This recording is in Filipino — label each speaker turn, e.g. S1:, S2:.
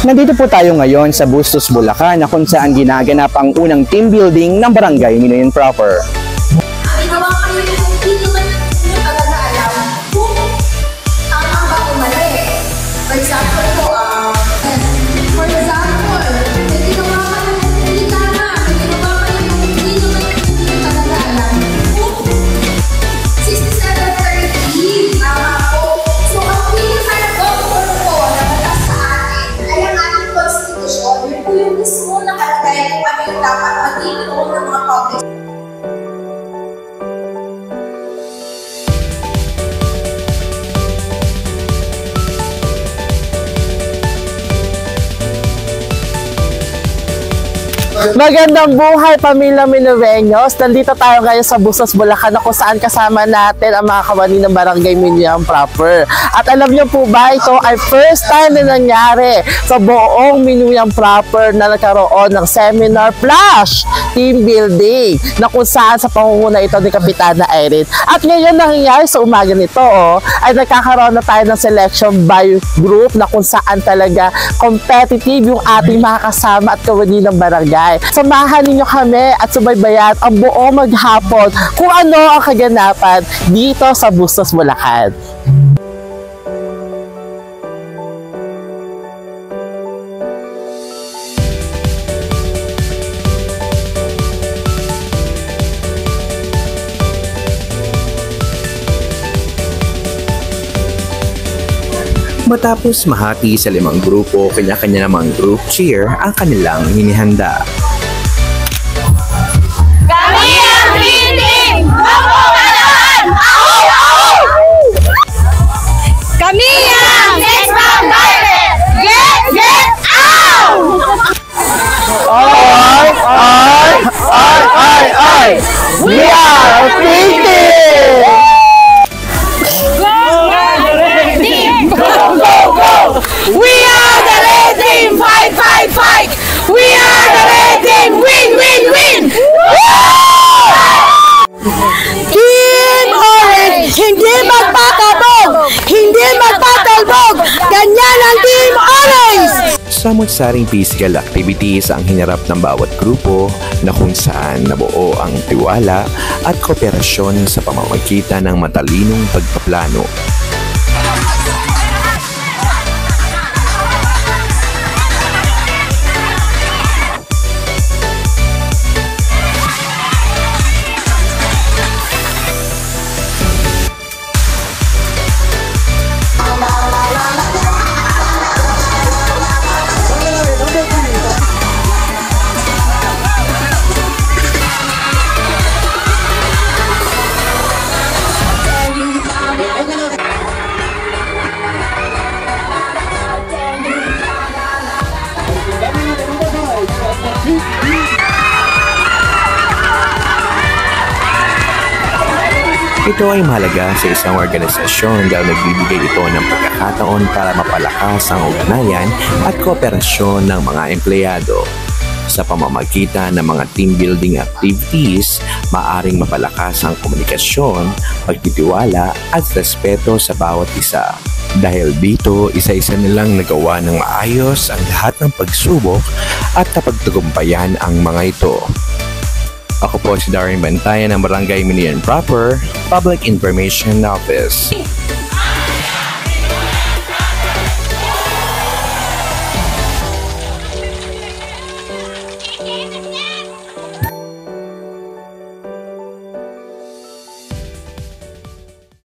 S1: Nandito po tayo ngayon sa Bustos, Bulacan na kung saan ginaganap ang unang team building ng Barangay Minoyan Proper.
S2: Ginawa kayo yung hindi naman yung pag-aalam kung tama ba o mali. For example po, may ginawa kayo yung hindi tama, may ginawa kayo yung hindi naman yung pag-aalam kung 6730, tama po. So, ang pinaka-doctor po na batas sa atin ay ang ating konstitusyon. Yun po yung mismo nakalagay kung ano yung dapat maging noon ng mga public.
S3: Magandang buhay, pamilya Minoveños. Nandito tayo ngayon sa Bustos, Bulacan na kung saan kasama natin ang mga kawani ng Barangay Minoyan Proper. At alam niyo po ba, ito ay first time na nangyari sa buong Minoyan Proper na nagkaroon ng seminar flash team building na kung saan sa pangunguna ito ni Kapitana Irene. At ngayon nangyayari sa umaga nito ay nagkakaroon na tayo ng selection by group na kung saan talaga competitive yung ating mga kasama at kawani ng barangay. Samahan ninyo kami at subaybayan ang buong maghapon kung ano ang kaganapan dito sa Bustos, Bulacan.
S4: Matapos mahati sa 5 grupo, kanya-kanya namang group cheer ang kanilang hinihanda.
S2: Kami ang Green Team! Mapukalaan! Aho! Aho! Kami ang Next Round Garden! Get out!
S3: Ay! We are Green Team!
S2: We are the Red Team! Fight, fight, fight! We are the Red Team! Win, win, win!
S5: Team Orange, hindi magpakabog! Hindi magpatalbog! Ganyan ang Team Orange!
S4: Samot-saring physical activities ang hinarap ng bawat grupo na kung saan nabuo ang tiwala at kooperasyon sa pamamagitan ng matalinong pagpaplano. Ito ay mahalaga sa isang organisasyon dahil nagbibigay ito ng pagkakataon para mapalakas ang ugnayan at kooperasyon ng mga empleyado. Sa pamamagitan ng mga team building activities, maaring mapalakas ang komunikasyon, pagtitiwala at respeto sa bawat isa. Dahil dito, isa-isa nilang nagawa ng maayos ang lahat ng pagsubok at napagtagumpayan ang mga ito. Ako po si Darren Bantayan ng Barangay Minoyan Proper, Public Information Office.